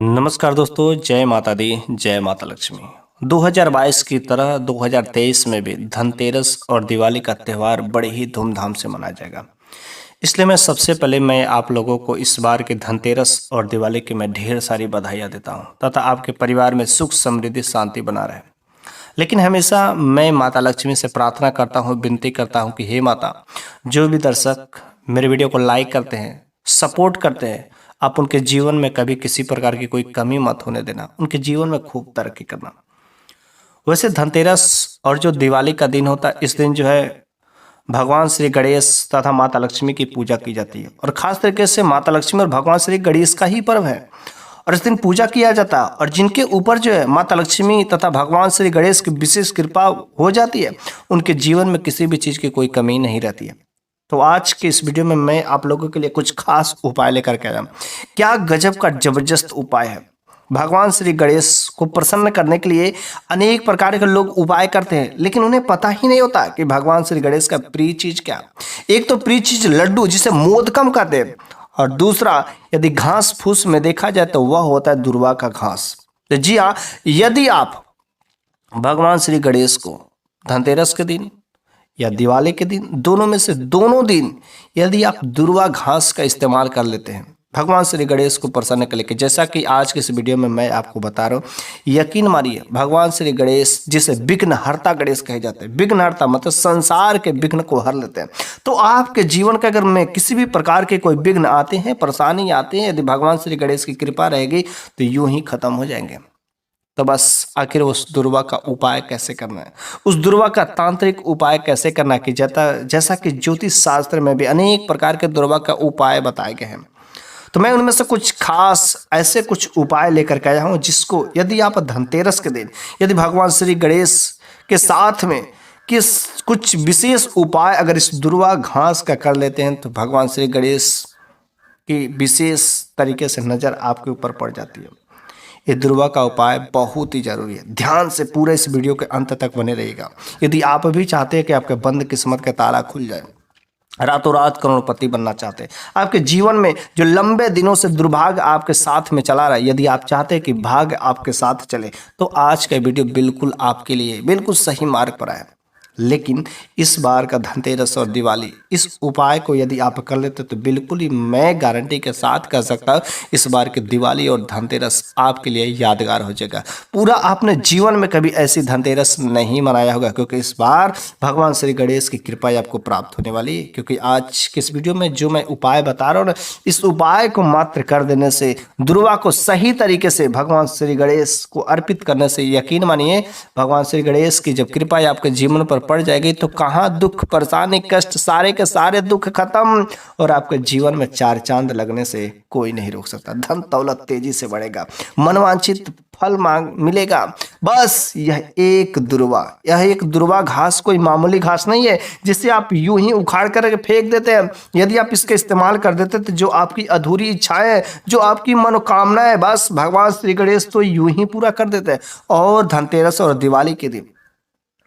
नमस्कार दोस्तों, जय माता दी, जय माता लक्ष्मी। 2022 की तरह 2023 में भी धनतेरस और दिवाली का त्यौहार बड़े ही धूमधाम से मनाया जाएगा। इसलिए मैं सबसे पहले आप लोगों को इस बार के धनतेरस और दिवाली की मैं ढेर सारी बधाइयाँ देता हूँ तथा आपके परिवार में सुख समृद्धि शांति बना रहे। लेकिन हमेशा मैं माता लक्ष्मी से प्रार्थना करता हूँ, विनती करता हूँ कि हे माता, जो भी दर्शक मेरे वीडियो को लाइक करते हैं, सपोर्ट करते हैं, आप उनके जीवन में कभी किसी प्रकार की कोई कमी मत होने देना, उनके जीवन में खूब तरक्की करना। वैसे धनतेरस और जो दिवाली का दिन होता है, इस दिन जो है भगवान श्री गणेश तथा माता लक्ष्मी की पूजा की जाती है और खास तरीके से माता लक्ष्मी और भगवान श्री गणेश का ही पर्व है और इस दिन पूजा किया जाता है। और जिनके ऊपर जो है माता लक्ष्मी तथा भगवान श्री गणेश की विशेष कृपा हो जाती है, उनके जीवन में किसी भी चीज़ की कोई कमी नहीं रहती है। तो आज के इस वीडियो में मैं आप लोगों के लिए कुछ खास उपाय लेकर के आया हूं। क्या गजब का जबरदस्त उपाय है। भगवान श्री गणेश को प्रसन्न करने के लिए अनेक प्रकार के लोग उपाय करते हैं, लेकिन उन्हें पता ही नहीं होता कि भगवान श्री गणेश का प्रिय चीज क्या। एक तो प्रिय चीज लड्डू, जिसे मोदकम कहते हैं, और दूसरा यदि घास फूस में देखा जाए तो वह होता है दुर्वा का घास। तो जी हाँ, यदि आप भगवान श्री गणेश को धनतेरस के दिन या दिवाली के दिन, दोनों में से दोनों दिन यदि आप दुर्वा घास का इस्तेमाल कर लेते हैं भगवान श्री गणेश को प्रसन्न करने के, जैसा कि आज के इस वीडियो में मैं आपको बता रहा हूँ, यकीन मानिए भगवान श्री गणेश, जिसे विघ्नहर्ता गणेश कहे जाते हैं, विघ्नहर्ता मतलब संसार के विघ्न को हर लेते हैं। तो आपके जीवन के अगर में किसी भी प्रकार के कोई विघ्न आते हैं, परेशानी आते हैं, यदि भगवान श्री गणेश की कृपा रहेगी तो यूं ही खत्म हो जाएंगे। तो बस आखिर उस दुर्वा का उपाय कैसे करना है, उस दुर्वा का तांत्रिक उपाय कैसे करना है, कि जैसा कि ज्योतिष शास्त्र में भी अनेक प्रकार के दुर्वा का उपाय बताए गए हैं। तो मैं उनमें से कुछ खास ऐसे कुछ उपाय लेकर के आया हूँ, जिसको यदि आप धनतेरस के दिन यदि भगवान श्री गणेश के साथ में किस कुछ विशेष उपाय अगर इस दुर्वा घास का कर लेते हैं तो भगवान श्री गणेश की विशेष तरीके से नज़र आपके ऊपर पड़ जाती है। ये दुर्वा का उपाय बहुत ही जरूरी है। ध्यान से पूरे इस वीडियो के अंत तक बने रहिएगा। यदि आप भी चाहते हैं कि आपके बंद किस्मत का ताला खुल जाए, रातों रात करोड़पति बनना चाहते हैं, आपके जीवन में जो लंबे दिनों से दुर्भाग्य आपके साथ में चला रहा है, यदि आप चाहते हैं कि भाग्य आपके साथ चले, तो आज का वीडियो बिल्कुल आपके लिए बिल्कुल सही मार्ग पर आया। लेकिन इस बार का धनतेरस और दिवाली, इस उपाय को यदि आप कर लेते तो बिल्कुल ही मैं गारंटी के साथ कह सकता हूँ, इस बार की दिवाली और धनतेरस आपके लिए यादगार हो जाएगा। पूरा आपने जीवन में कभी ऐसी धनतेरस नहीं मनाया होगा, क्योंकि इस बार भगवान श्री गणेश की कृपा आपको प्राप्त होने वाली है। क्योंकि आज के इस वीडियो में जो मैं उपाय बता रहा हूँ ना, इस उपाय को मात्र कर देने से, दुर्वा को सही तरीके से भगवान श्री गणेश को अर्पित करने से, यकीन मानिए भगवान श्री गणेश की जब कृपा आपके जीवन पर पड़ जाएगी तो कहाँ दुख, परेशानी, कष्ट, सारे के सारे दुख खत्म और आपके जीवन में चार चांद लगने से कोई नहीं रोक सकता। धन दौलत तेजी से बढ़ेगा, मनवांछित फल मांग मिलेगा। बस यह एक दुर्वा घास कोई मामूली घास नहीं है जिसे आप यूं ही उखाड़ कर फेंक देते हैं। यदि आप इसका इस्तेमाल कर देते तो जो आपकी अधूरी इच्छाएं, जो आपकी मनोकामनाएं, बस भगवान श्री गणेश तो यूं ही पूरा कर देते हैं। और धनतेरस और दिवाली के दिन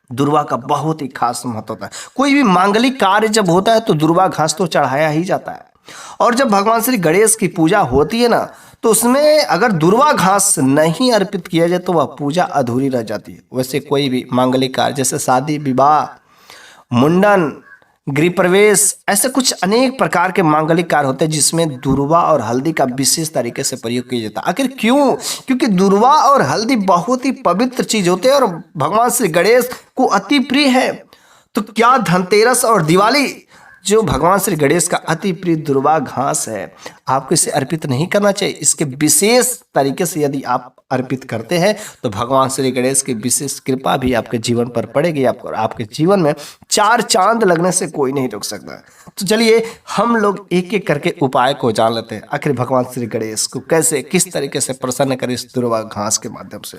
दुर्वा का बहुत ही खास महत्व होता है। कोई भी मांगलिक कार्य जब होता है तो दुर्वा घास तो चढ़ाया ही जाता है। और जब भगवान श्री गणेश की पूजा होती है ना, तो उसमें अगर दुर्वा घास नहीं अर्पित किया जाए तो वह पूजा अधूरी रह जाती है। वैसे कोई भी मांगलिक कार्य जैसे शादी, विवाह, मुंडन, गृह प्रवेश, ऐसे कुछ अनेक प्रकार के मांगलिक कार्य होते हैं जिसमें दुर्वा और हल्दी का विशेष तरीके से प्रयोग किया जाता है। आखिर क्यों? क्योंकि दुर्वा और हल्दी बहुत ही पवित्र चीज होते हैं और भगवान श्री गणेश को अति प्रिय है। तो क्या धनतेरस और दिवाली जो भगवान श्री गणेश का अति प्रिय दुर्वा घास है, आपको इसे अर्पित नहीं करना चाहिए? इसके विशेष तरीके से यदि आप अर्पित करते हैं तो भगवान श्री गणेश की विशेष कृपा भी आपके जीवन पर पड़ेगी। आपके जीवन में चार चांद लगने से कोई नहीं रोक सकता। तो चलिए हम लोग एक एक करके उपाय को जान लेते हैं। आखिर भगवान श्री गणेश को कैसे, किस तरीके से प्रसन्न करें इस दुर्वा घास के माध्यम से।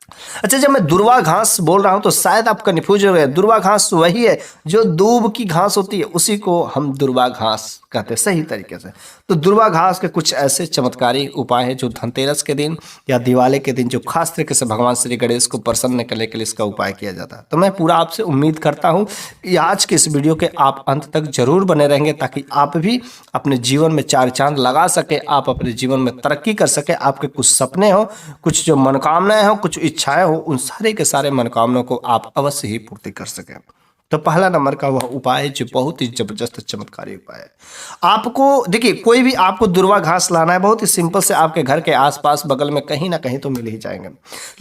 अच्छा, जब मैं दुर्वा घास बोल रहा हूं तो शायद आप कंफ्यूज हो गए। दुर्वा घास वही है जो दूब की घास होती है, उसी को हम दुर्वा घास कहते हैं सही तरीके से। तो दुर्वा घास के कुछ ऐसे चमत्कारी उपाय हैं जो धनतेरस के दिन या दिवाली के दिन जो खास तरीके से भगवान श्री गणेश को प्रसन्न करने के लिए इसका उपाय किया जाता है। तो मैं पूरा आपसे उम्मीद करता हूं कि आज के इस वीडियो के आप अंत तक जरूर बने रहेंगे, ताकि आप भी अपने जीवन में चार चांद लगा सके, आप अपने जीवन में तरक्की कर सके, आपके कुछ सपने हो, कुछ जो मनोकामनाएं हो, कुछ इच्छाएं हो, उन सारे के सारे मनोकामनाओं को आप अवश्य ही पूर्ति कर सकें। तो पहला नंबर का वह उपाय है जो बहुत ही जबरदस्त चमत्कारी उपाय है। आपको देखिए, कोई भी आपको दुर्वा घास लाना है, बहुत ही सिंपल से आपके घर के आसपास बगल में कहीं ना कहीं तो मिल ही जाएंगे।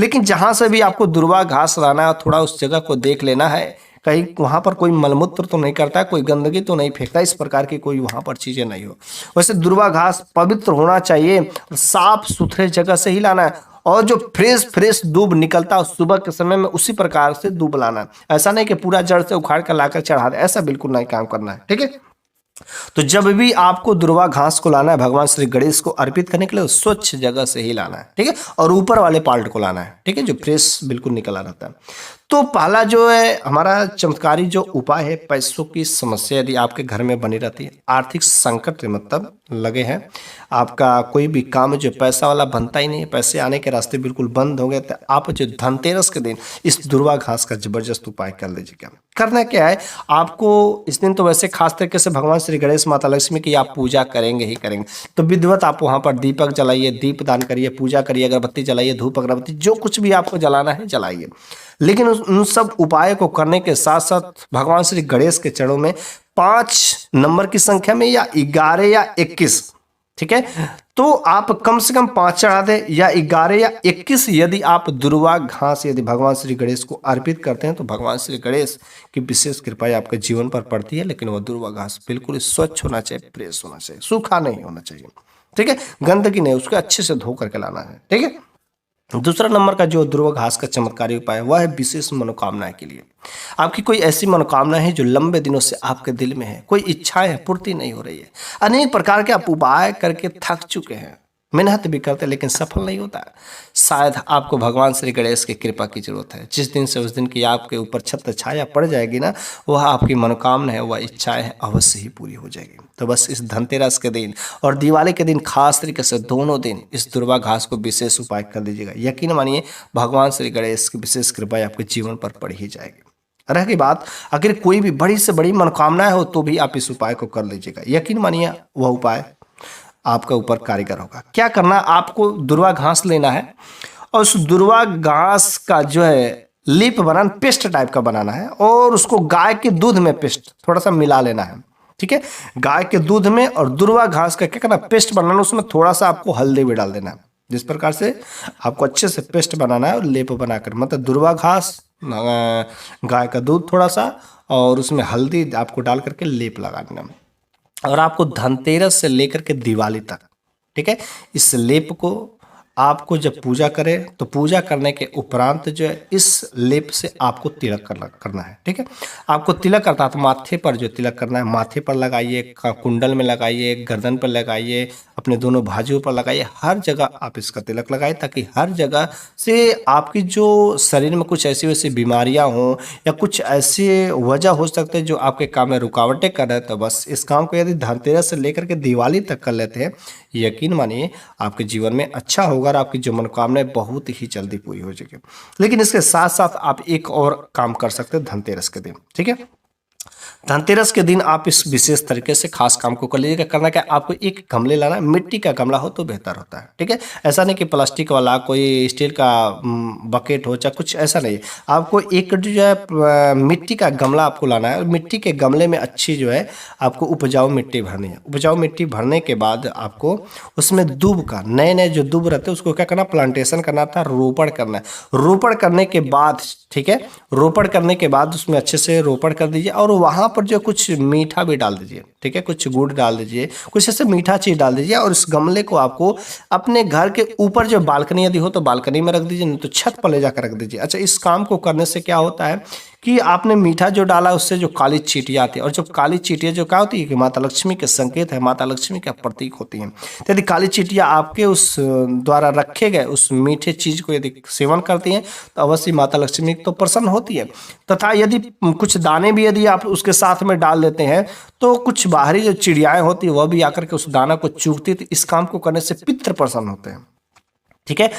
लेकिन जहां से भी आपको दुर्वा घास लाना है, थोड़ा उस जगह को देख लेना है, कहीं वहां पर कोई मलमूत्र तो नहीं करता है, कोई गंदगी तो नहीं फेंकता, इस प्रकार की कोई वहां पर चीजें नहीं हो। वैसे दुर्वा घास पवित्र होना चाहिए, साफ सुथरे जगह से ही लाना है, और जो फ्रेश दूब निकलता है सुबह के समय में, उसी प्रकार से दूब लाना है। ऐसा नहीं कि पूरा जड़ से उखाड़ कर लाकर चढ़ा दे, ऐसा बिल्कुल नहीं काम करना है, ठीक है। तो जब भी आपको दुर्वा घास को लाना है भगवान श्री गणेश को अर्पित करने के लिए, स्वच्छ जगह से ही लाना है, ठीक है, और ऊपर वाले पार्ट को लाना है, ठीक है, जो फ्रेश बिल्कुल निकला रहता है। तो पहला जो है हमारा चमत्कारी जो उपाय है, पैसों की समस्या यदि आपके घर में बनी रहती है, आर्थिक संकट मतलब लगे हैं, आपका कोई भी काम जो पैसा वाला बनता ही नहीं है, पैसे आने के रास्ते बिल्कुल बंद हो गए, तो आप जो धनतेरस के दिन इस दुर्वा घास का जबरदस्त उपाय कर लीजिएगा। करना क्या है आपको इस दिन, तो वैसे खास तरीके से भगवान श्री गणेश माता लक्ष्मी की आप पूजा करेंगे ही करेंगे, तो विधिवत आप वहां पर दीपक जलाइए, दीप दान करिए, पूजा करिए, अगरबत्ती जलाइए, धूप अगरबत्ती जो कुछ भी आपको जलाना है जलाइए। लेकिन उन सब उपाय को करने के साथ साथ भगवान श्री गणेश के चरणों में 5 नंबर की संख्या में या 11 या 21, ठीक है, तो आप कम से कम 5 चढ़ा दें, या 11 या 21 यदि आप दुर्वा घास यदि भगवान श्री गणेश को अर्पित करते हैं, तो भगवान श्री गणेश की विशेष कृपा आपके जीवन पर पड़ती है। लेकिन वह दुर्वा घास बिल्कुल स्वच्छ होना चाहिए, फ्रेश होना चाहिए, सूखा नहीं होना चाहिए, ठीक है, गंदगी नहीं, उसको अच्छे से धो करके लाना है, ठीक है। दूसरा नंबर का जो दुर्वा घास का चमत्कारी उपाय है वह है विशेष मनोकामना के लिए। आपकी कोई ऐसी मनोकामना है जो लंबे दिनों से आपके दिल में है, कोई इच्छाएं है पूर्ति नहीं हो रही है, अनेक प्रकार के आप उपाय करके थक चुके हैं, मेहनत भी करते लेकिन सफल नहीं होता है, शायद आपको भगवान श्री गणेश की कृपा की जरूरत है। जिस दिन से उस दिन की आपके ऊपर छत्र छाया पड़ जाएगी ना, वह आपकी मनोकामना है, वह इच्छाएं है, अवश्य ही पूरी हो जाएगी। तो बस इस धनतेरस के दिन और दिवाली के दिन खास तरीके से दोनों दिन इस दुर्वा घास को विशेष उपाय कर लीजिएगा। यकीन मानिए भगवान श्री गणेश की विशेष कृपा आपके जीवन पर पड़ ही जाएगी। रह गई बात, अगर कोई भी बड़ी से बड़ी मनोकामना हो तो भी आप इस उपाय को कर लीजिएगा। यकीन मानिए वह उपाय आपका ऊपर कारीगर होगा। क्या करना, आपको दुर्वा घास लेना है और उस दुर्वा घास का जो है लीप बनाना, पेस्ट टाइप का बनाना है, और उसको गाय के दूध में पेस्ट थोड़ा सा मिला लेना है, ठीक है, गाय के दूध में, और दुर्वा घास का क्या करना, पेस्ट बनाना, उसमें थोड़ा सा आपको हल्दी भी डाल देना है। जिस प्रकार से आपको अच्छे से पेस्ट बनाना है और लेप बनाकर, मतलब दुर्वा घास, गाय का दूध थोड़ा सा, और उसमें हल्दी आपको डाल करके लेप लगा देना। और आपको धनतेरस से लेकर के दिवाली तक, ठीक है, इस लेप को आपको जब पूजा करें तो पूजा करने के उपरांत जो है इस लेप से आपको तिलक करना है, ठीक है। आपको तिलक करना है तो माथे पर जो तिलक करना है, माथे पर लगाइए, कुंडल में लगाइए, गर्दन पर लगाइए, अपने दोनों बाजुओं पर लगाइए, हर जगह आप इसका तिलक लगाइए, ताकि हर जगह से आपकी जो शरीर में कुछ ऐसी वैसी बीमारियां हों या कुछ ऐसी वजह हो सकते हैं जो आपके काम में रुकावटें कर रहे हैं, तो बस इस काम को यदि धनतेरस से लेकर के दिवाली तक कर लेते हैं, यकीन मानिए आपके जीवन में अच्छा होगा और आपकी जो मनोकामनाएं बहुत ही जल्दी पूरी हो जाएगी। लेकिन इसके साथ साथ आप एक और काम कर सकते हैं धनतेरस के दिन, ठीक है। धनतेरस के दिन आप इस विशेष तरीके से खास काम को कर लीजिएगा। करना क्या, आपको एक गमले लाना है, मिट्टी का गमला हो तो बेहतर होता है, ठीक है। ऐसा नहीं कि प्लास्टिक वाला कोई स्टील का बकेट हो, चाहे कुछ ऐसा नहीं, आपको एक जो है मिट्टी का गमला आपको लाना है, और मिट्टी के गमले में अच्छी जो है आपको उपजाऊ मिट्टी भरनी है। उपजाऊ मिट्टी भरने के बाद आपको उसमें दूब का, नए नए जो दूब रहते हैं उसको क्या करना, प्लांटेशन करना था, रोपण करना है। रोपण करने के बाद, ठीक है, रोपण करने के बाद उसमें अच्छे से रोपण कर दीजिए, और वहाँ वहाँ पर जो कुछ मीठा भी डाल दीजिए, ठीक है, कुछ गुड़ डाल दीजिए, कुछ ऐसे मीठा चीज़ डाल दीजिए और इस गमले को आपको अपने घर के ऊपर जो बालकनी यदि हो तो बालकनी में रख दीजिए, नहीं तो छत पर ले जाकर रख दीजिए। अच्छा, इस काम को करने से क्या होता है कि आपने मीठा जो डाला उससे जो काली चींटियाँ आती है, और जो काली चींटियाँ जो क्या होती है कि माता लक्ष्मी के संकेत है, माता लक्ष्मी का प्रतीक होती हैं। तो यदि काली चींटियाँ आपके उस द्वारा रखे गए उस मीठे चीज को यदि सेवन करती हैं तो अवश्य माता लक्ष्मी तो प्रसन्न होती है। तथा यदि कुछ दाने भी यदि आप उसके साथ में डाल देते हैं तो कुछ बाहरी जो चिड़ियाएं होती है वह भी आकर के उस दाना को चूगती है। तो इस काम को करने से पितृ प्रसन्न होते हैं, ठीक है।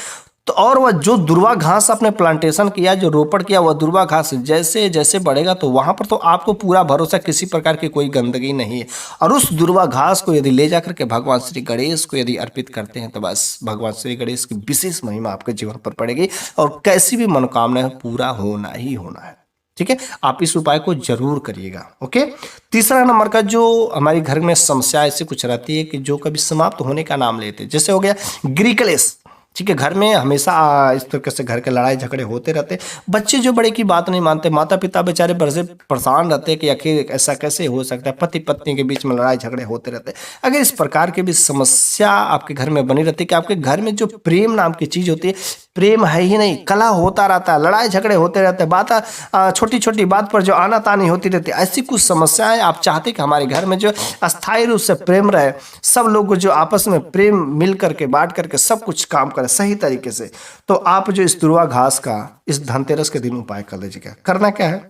तो और वह जो दुर्वा घास आपने प्लांटेशन किया, जो रोपण किया, वह दुर्वा घास जैसे जैसे बढ़ेगा तो वहां पर तो आपको पूरा भरोसा किसी प्रकार की कोई गंदगी नहीं है। और उस दुर्वा घास को यदि ले जाकर के भगवान श्री गणेश को यदि अर्पित करते हैं तो बस भगवान श्री गणेश की विशेष महिमा आपके जीवन पर पड़ेगी और कैसी भी मनोकामना है पूरा होना ही होना है, ठीक है। आप इस उपाय को जरूर करिएगा। ओके, तीसरा नंबर का जो हमारी घर में समस्या ऐसी कुछ रहती है कि जो कभी समाप्त होने का नाम लेते, जैसे हो गया गृह कलेश, ठीक है। घर में हमेशा इस तरीके से घर के लड़ाई झगड़े होते रहते, बच्चे जो बड़े की बात नहीं मानते, माता पिता बेचारे बड़े से परेशान रहते कि आखिर ऐसा कैसे हो सकता है, पति पत्नी के बीच में लड़ाई झगड़े होते रहते। अगर इस प्रकार की भी समस्या आपके घर में बनी रहती है कि आपके घर में जो प्रेम नाम की चीज होती है, प्रेम है ही नहीं, कला होता रहता है, लड़ाई झगड़े होते रहते हैं, बात छोटी छोटी बात पर जो आना तानी होती रहती है, ऐसी कुछ समस्याएं आप चाहते कि हमारे घर में जो अस्थायी रूप से प्रेम रहे, सब लोग जो आपस में प्रेम मिल करके बांट करके सब कुछ काम करें सही तरीके से, तो आप जो इस दुर्वा घास का इस धनतेरस के दिन उपाय कर लीजिएगा। करना क्या है,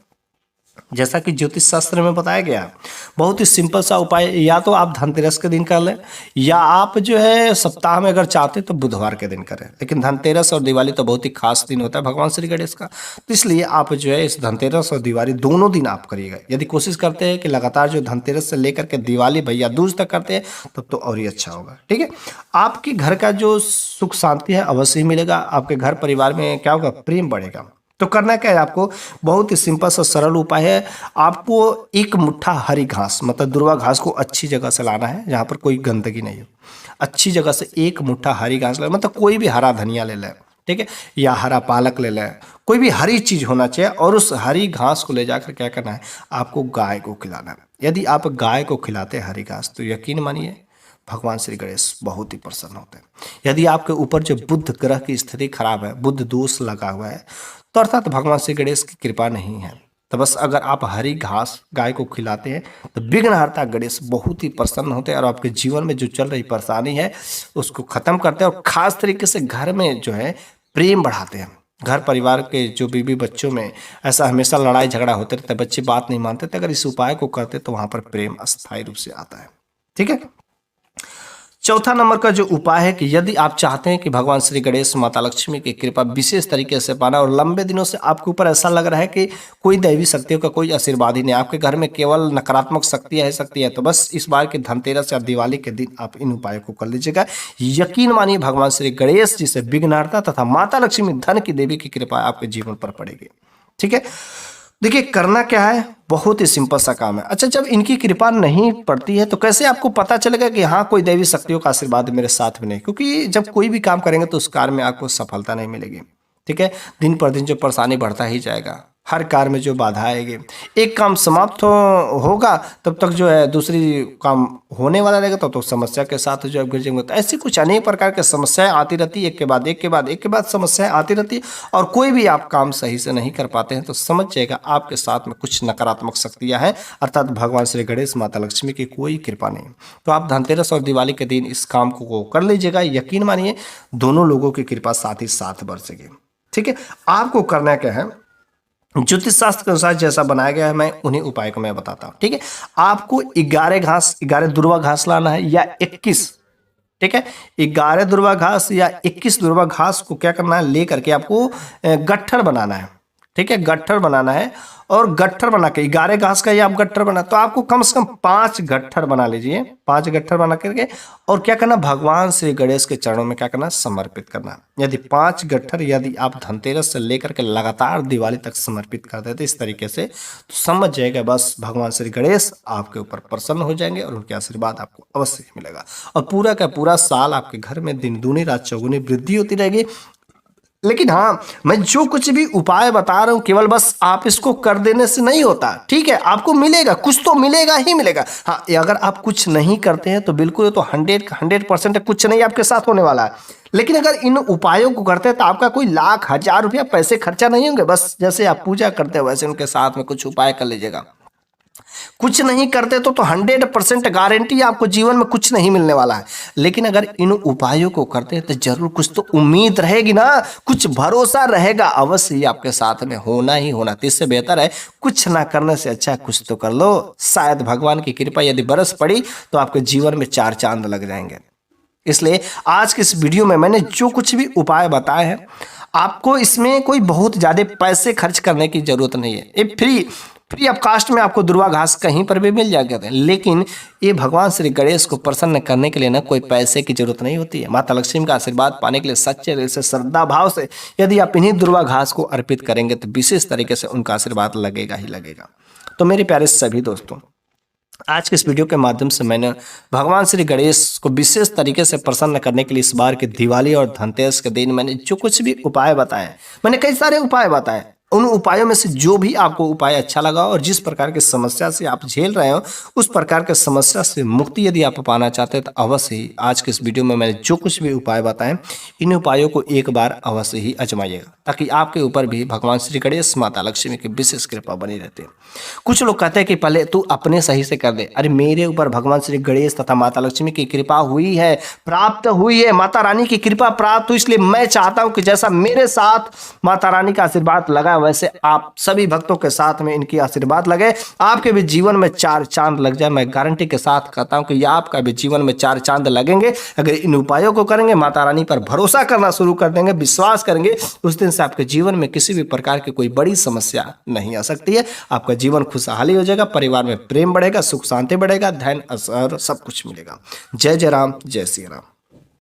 जैसा कि ज्योतिष शास्त्र में बताया गया, बहुत ही सिंपल सा उपाय, या तो आप धनतेरस के दिन कर लें या आप जो है सप्ताह में अगर चाहते तो बुधवार के दिन करें। लेकिन धनतेरस और दिवाली तो बहुत ही खास दिन होता है भगवान श्री गणेश का, तो इसलिए आप जो है इस धनतेरस और दिवाली दोनों दिन आप करिएगा। यदि कोशिश करते हैं कि लगातार जो धनतेरस से लेकर के दिवाली भैया दूज तक करते हैं तब तो और ही अच्छा होगा, ठीक है। आपके घर का जो सुख शांति है अवश्य ही मिलेगा, आपके घर परिवार में क्या होगा, प्रेम बढ़ेगा। तो करना क्या है आपको, बहुत ही सिंपल सा सरल उपाय है। आपको एक मुट्ठा हरी घास, मतलब दुर्वा घास को अच्छी जगह से लाना है जहाँ पर कोई गंदगी नहीं हो, अच्छी जगह से एक मुट्ठा हरी घास ले, मतलब कोई भी हरा धनिया ले लें, ठीक है, या हरा पालक ले लें, कोई भी हरी चीज होना चाहिए। और उस हरी घास को ले जाकर क्या करना है, आपको गाय को खिलाना है। यदि आप गाय को खिलाते हैं हरी घास तो यकीन मानिए भगवान श्री गणेश बहुत ही प्रसन्न होते हैं। यदि आपके ऊपर जो बुध ग्रह की स्थिति खराब है, बुध दोष लगा हुआ है, तो अर्थात भगवान श्री गणेश की कृपा नहीं है, तो बस अगर आप हरी घास गाय को खिलाते हैं तो विघ्नहर्ता गणेश बहुत ही प्रसन्न होते हैं और आपके जीवन में जो चल रही परेशानी है उसको खत्म करते हैं और खास तरीके से घर में जो है प्रेम बढ़ाते हैं। घर परिवार के जो बीवी बच्चों में ऐसा हमेशा लड़ाई झगड़ा होते रहता है, बच्चे बात नहीं मानते, तो अगर इस उपाय को करते तो वहां पर प्रेम अस्थायी रूप से आता है, ठीक है। चौथा नंबर का जो उपाय है कि यदि आप चाहते हैं कि भगवान श्री गणेश माता लक्ष्मी की कृपा विशेष तरीके से पाना और लंबे दिनों से आपके ऊपर ऐसा लग रहा है कि कोई दैवी शक्तियों का कोई आशीर्वाद ही नहीं, आपके घर में केवल नकारात्मक शक्तियां है शक्ति है, तो बस इस बार के धनतेरस या दिवाली के दिन आप इन उपायों को कर लीजिएगा। यकीन मानिए भगवान श्री गणेश जी से विघ्नहर्ता तथा माता लक्ष्मी धन की देवी की कृपा आपके जीवन पर पड़ेगी, ठीक है। देखिए करना क्या है, बहुत ही सिंपल सा काम है। अच्छा, जब इनकी कृपा नहीं पड़ती है तो कैसे आपको पता चलेगा कि हाँ कोई दैवी शक्तियों का आशीर्वाद मेरे साथ में नहीं, क्योंकि जब कोई भी काम करेंगे तो उस कार्य में आपको सफलता नहीं मिलेगी, ठीक है। दिन पर दिन जो परेशानी बढ़ता ही जाएगा, हर कार्य में जो बाधा आएगी, एक काम समाप्त होगा तब तक जो है दूसरी काम होने वाला रहेगा, तो समस्या के साथ जो है गिर जाएंगे। तो ऐसी कुछ अनेक प्रकार की समस्याएं आती रहती है, एक के बाद एक के बाद एक के बाद समस्याएं आती रहती है और कोई भी आप काम सही से नहीं कर पाते हैं तो समझ जाएगा आपके साथ में कुछ नकारात्मक शक्तियां हैं, अर्थात भगवान श्री गणेश माता लक्ष्मी की कोई कृपा नहीं। तो आप धनतेरस और दिवाली के दिन इस काम को कर लीजिएगा, यकीन मानिए दोनों लोगों की कृपा साथ ही साथ बरसेगी, ठीक है। आपको करना क्या है, ज्योतिष शास्त्र के अनुसार जैसा बनाया गया है मैं उन्हीं उपाय को मैं बताता हूं, ठीक है। आपको 11 दुर्वा घास लाना है या 21, ठीक है, 11 दुर्वा घास या 21 दुर्वा घास को क्या करना है, लेकर के आपको गट्ठर बनाना है, ठीक है, गट्ठर बनाना है। और गट्ठर बना के 11 घास का ये आप गट्ठर बना, तो आपको कम से कम 5 गट्ठर बना लीजिए, 5 गट्ठर बना करके और क्या करना, भगवान श्री गणेश के चरणों में क्या करना, समर्पित करना। यदि 5 गट्ठर यदि आप धनतेरस से लेकर के लगातार दिवाली तक समर्पित कर देते इस तरीके से, तो समझ जाएगा बस भगवान श्री गणेश आपके ऊपर प्रसन्न हो जाएंगे और उनके आशीर्वाद आपको अवश्य मिलेगा और पूरा का पूरा साल आपके घर में दिन दूनी रात चौगुनी वृद्धि होती रहेगी लेकिन हाँ, मैं जो कुछ भी उपाय बता रहा हूँ केवल बस आप इसको कर देने से नहीं होता, ठीक है। आपको मिलेगा, कुछ तो मिलेगा ही मिलेगा। हाँ, अगर आप कुछ नहीं करते हैं तो बिल्कुल ये तो 100% कुछ नहीं आपके साथ होने वाला है। लेकिन अगर इन उपायों को करते हैं तो आपका कोई लाख हजार रुपया पैसे खर्चा नहीं होंगे। बस जैसे आप पूजा करते हो वैसे उनके साथ में कुछ उपाय कर लीजिएगा। कुछ नहीं करते तो 100% गारंटी आपको जीवन में कुछ नहीं मिलने वाला है। लेकिन अगर इन उपायों को करते हैं तो जरूर कुछ तो उम्मीद रहेगी ना, कुछ भरोसा रहेगा, अवश्य ही आपके साथ में होना ही होना। तो इससे बेहतर है कुछ ना करने से अच्छा कुछ तो कर लो। शायद भगवान की कृपा यदि बरस पड़ी तो आपके जीवन में 4 चांद लग जाएंगे। इसलिए आज के इस वीडियो में मैंने जो कुछ भी उपाय बताए हैं, आपको इसमें कोई बहुत ज़्यादा पैसे खर्च करने की जरूरत नहीं है। ये फ्री ऑफ कास्ट में आपको दुर्वा घास कहीं पर भी मिल जाएगा। लेकिन ये भगवान श्री गणेश को प्रसन्न करने के लिए ना कोई पैसे की जरूरत नहीं होती है। माता लक्ष्मी का आशीर्वाद पाने के लिए सच्चे दिल से, श्रद्धा भाव से यदि आप इन्हीं दुर्वा घास को अर्पित करेंगे तो विशेष तरीके से उनका आशीर्वाद लगेगा ही लगेगा। तो मेरे प्यारे सभी दोस्तों, आज के इस वीडियो के माध्यम से मैंने भगवान श्री गणेश को विशेष तरीके से प्रसन्न करने के लिए इस बार के दिवाली और धनतेरस के दिन मैंने जो कुछ भी उपाय बताए, मैंने कई सारे उपाय बताए। उन उपायों में से जो भी आपको उपाय अच्छा लगा और जिस प्रकार की समस्या से आप झेल रहे हो उस प्रकार के समस्या से मुक्ति यदि आप पाना चाहते हैं तो अवश्य ही आज के इस वीडियो में मैंने जो कुछ भी उपाय बताए इन उपायों को एक बार अवश्य ही आजमाइएगा, ताकि आपके ऊपर भी भगवान श्री गणेश, माता लक्ष्मी की विशेष कृपा बनी रहती है। कुछ लोग कहते हैं कि पहले तू अपने सही से कर दे। अरे मेरे ऊपर भगवान श्री गणेश तथा माता लक्ष्मी की कृपा हुई है, प्राप्त हुई है, माता रानी की कृपा प्राप्त हुई, इसलिए मैं चाहता हूं कि जैसा मेरे साथ माता रानी का आशीर्वाद लगा वैसे आप सभी भक्तों के साथ में इनकी आशीर्वाद लगे, आपके भी जीवन में 4 चांद लग जाए। मैं गारंटी के साथ कहता हूं कि आपका भी जीवन में 4 चांद लगेंगे अगर इन उपायों को करेंगे, माता रानी पर भरोसा करना शुरू कर देंगे, विश्वास करेंगे। उस दिन से आपके जीवन में किसी भी प्रकार की कोई बड़ी समस्या नहीं आ सकती है। आपका जीवन खुशहाली हो जाएगा, परिवार में प्रेम बढ़ेगा, सुख शांति बढ़ेगा, धन असर सब कुछ मिलेगा। जय जय राम, जय श्री राम।